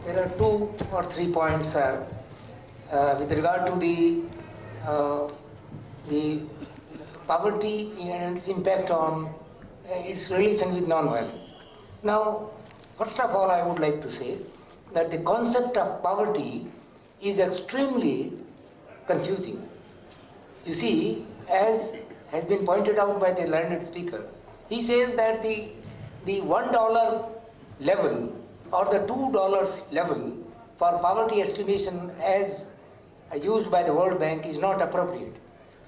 There are 2 or 3 points with regard to the poverty and its impact on its relation with non-violence. Now, first of all, I would like to say that the concept of poverty is extremely confusing. You see, as has been pointed out by the learned speaker, he says that the $1 level or the $2 level for poverty estimation as used by the World Bank is not appropriate.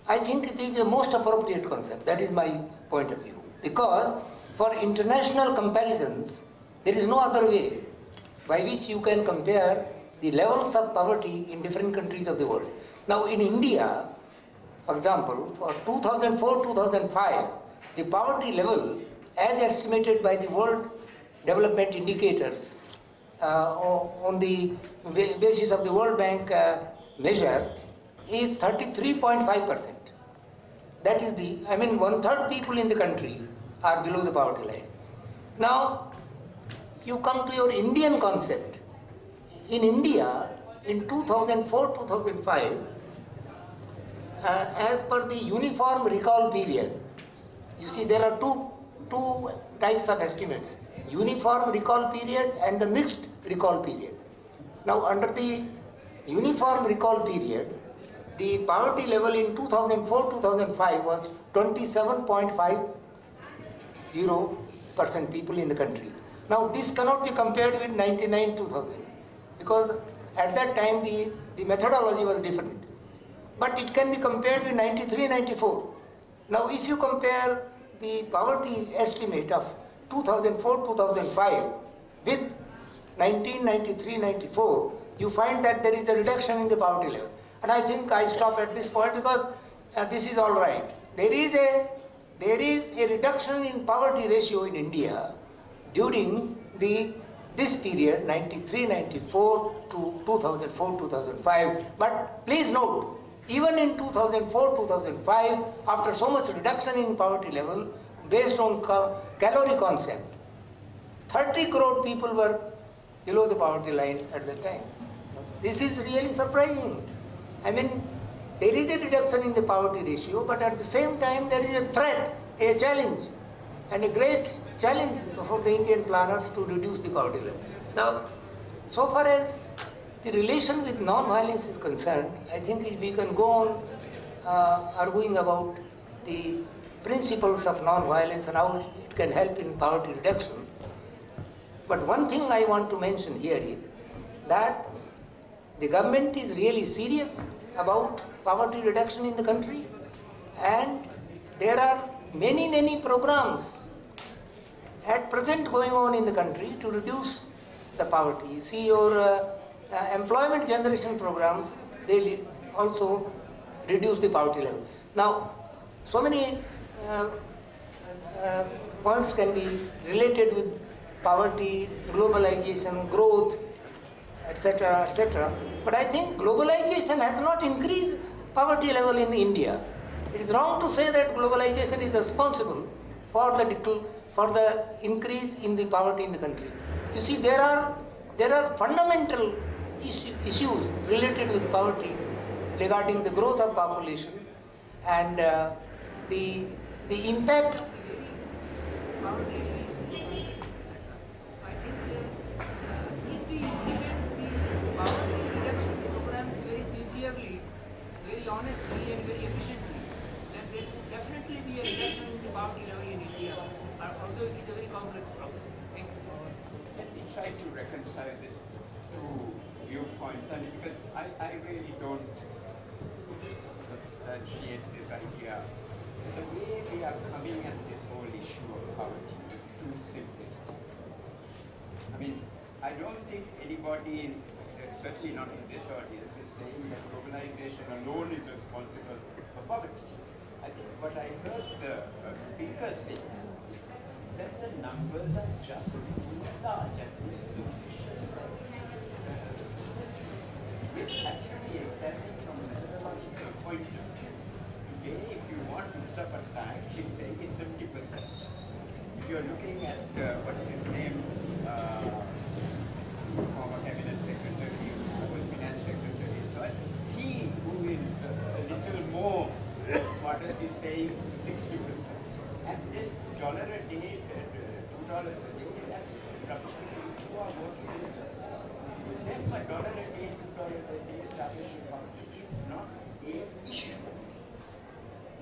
I think it is the most appropriate concept. That is my point of view. Because for international comparisons, there is no other way by which you can compare the levels of poverty in different countries of the world. Now in India, for example, for 2004-2005, the poverty level as estimated by the World Development Indicators on the basis of the World Bank measure is 33.5%. That is the, I mean, 1/3 people in the country are below the poverty line. Now, you come to your Indian concept. In India, in 2004-2005, as per the uniform recall period, you see there are two types of estimates, uniform recall period and the mixed recall period. Now under the uniform recall period, the poverty level in 2004-2005 was 27.50% people in the country. Now this cannot be compared with 99-2000 because at that time the methodology was different. But it can be compared with 93-94. Now if you compare the poverty estimate of 2004-2005 with 1993-94, you find that there is a reduction in the poverty level. And I think I stop at this point because this is all right. There is a reduction in poverty ratio in India during this period 93-94 to 2004-2005. But please note, even in 2004-2005, after so much reduction in poverty level based on calorie concept, 30 crore people were below the poverty line at that time. This is really surprising. I mean, there is a reduction in the poverty ratio, but at the same time there is a threat, a challenge, and a great challenge for the Indian planners to reduce the poverty level. Now, so far as the relation with non-violence is concerned, I think we can go on arguing about the principles of non-violence and how it can help in poverty reduction. But one thing I want to mention here is that the government is really serious about poverty reduction in the country, and there are many programs at present going on in the country to reduce the poverty. You see your employment generation programs, they also reduce the poverty level. Now, so many points can be related with poverty, globalization, growth, etc., etc. But I think globalization has not increased poverty level in India. It is wrong to say that globalization is responsible for the increase in the poverty in the country. You see, there are fundamental issues related with poverty regarding the growth of population and the impact. Very honestly and very efficiently, then there would definitely be a reduction in the poverty level in India, although it is a very complex problem. Thank you. Let me try to reconcile these two viewpoints, and because I really don't substantiate this idea. The way we are coming at this whole issue of poverty is too simplistic. I mean, I don't think anybody certainly not in this audience, is saying that globalization alone is responsible for poverty. I think what I heard the speaker say is that the numbers are just too large and insufficient. Which actually exactly from a methodological point of view. Today, if you want to suffer time, she's saying it's 50%. If you're looking at, what's his name, former cabinet secretary, former finance secretary. So he, who is a little more modest, is saying 60%. And this dollar a day, $2 a day, that's rubbish to people who are working. Then a dollar a day, $2 a day establishing poverty is not an issue.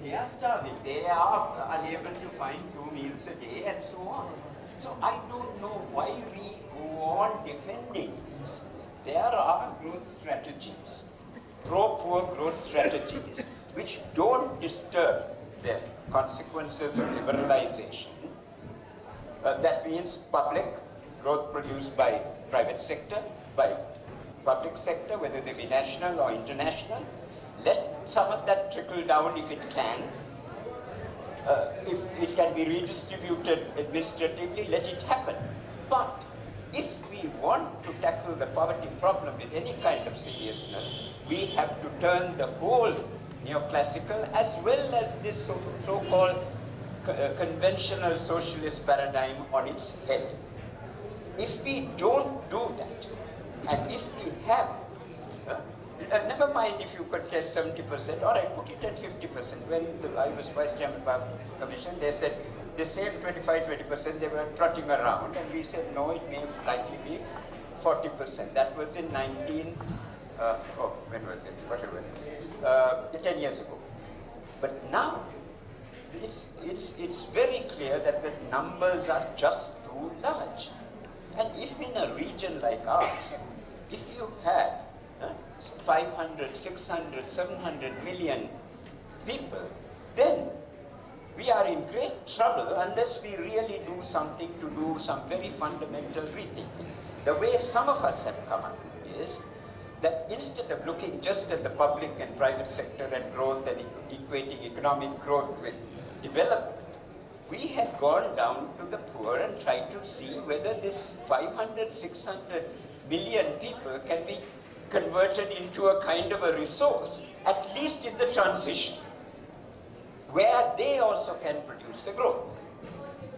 They are starving, they are unable to find 2 meals a day and so on. So I don't know why we go on defending this. There are growth strategies, pro-poor growth strategies, which don't disturb the consequences of liberalization. That means public growth produced by private sector, by public sector, whether they be national or international. Let some of that trickle down if it can. If it can be redistributed administratively, let it happen. But if we want to tackle the poverty problem with any kind of seriousness, we have to turn the whole neoclassical as well as this so-called conventional socialist paradigm on its head. If we don't do that, and if we have never mind if you contest 70%, or I put it at 50%. When I was Vice Chairman of the Commission, they said the same 25-20% they were trotting around, and we said no, it may likely be 40%. That was in when was it? Whatever, 10 years ago. But now, it's very clear that the numbers are just too large. And if in a region like ours, if you had 500, 600, 700 million people, then we are in great trouble unless we really do something to do some very fundamental rethinking. The way some of us have come up is that instead of looking just at the public and private sector and growth and equating economic growth with development, we have gone down to the poor and tried to see whether this 500, 600 million people can be converted into a kind of a resource, at least in the transition, where they also can produce the growth.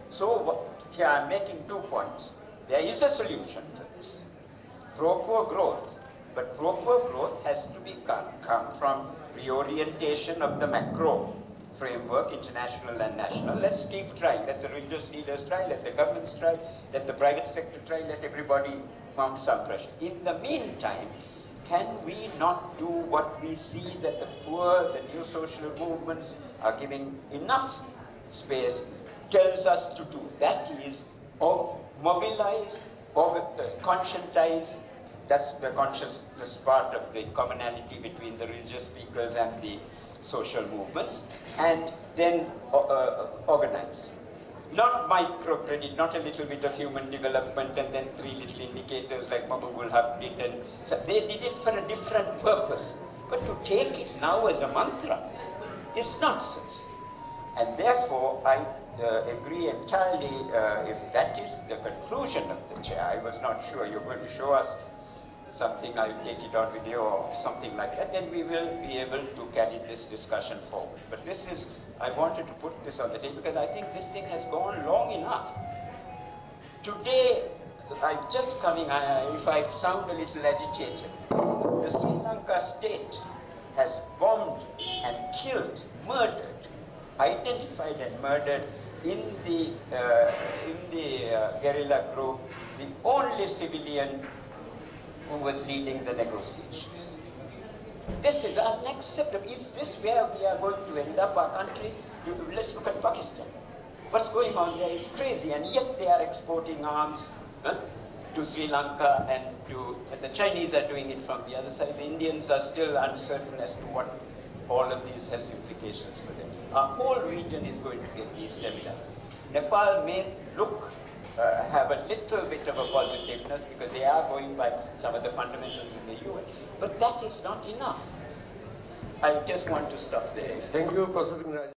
So here I'm making 2 points. There is a solution to this. Pro-poor growth, but pro-poor growth has to come from reorientation of the macro framework, international and national. Let's keep trying. Let the religious leaders try, let the governments try, let the private sector try, let everybody mount some pressure. In the meantime, can we not do what we see that the poor, the new social movements are giving enough space, tells us to do? That is, mobilize, conscientize. That's the consciousness part of the commonality between the religious speakers and the social movements, and then organize. Not microcredit, not a little bit of human development and then 3 little indicators like Mahbubul Haq did. And so they did it for a different purpose. But to take it now as a mantra is nonsense. And therefore, I agree entirely, if that is the conclusion of the chair. I was not sure. You're going to show us something, I'll take it on video or something like that, then we will be able to carry this discussion forward. But this is, I wanted to put this on the table because I think this thing has gone long enough. Today, I'm just coming, if I sound a little agitated, the Sri Lanka state has bombed and killed, murdered, identified and murdered in the guerrilla group, the only civilian who was leading the negotiations. This is unacceptable. Is this where we are going to end up our country? Let's look at Pakistan. What's going on there is crazy, and yet they are exporting arms to Sri Lanka, and the Chinese are doing it from the other side. The Indians are still uncertain as to what all of these has implications for them. Our whole region is going to get destabilized. Nepal may have a little bit of a positiveness because they are going by some of the fundamentals in the UN. But that is not enough. I just want to stop there. Thank you, Professor.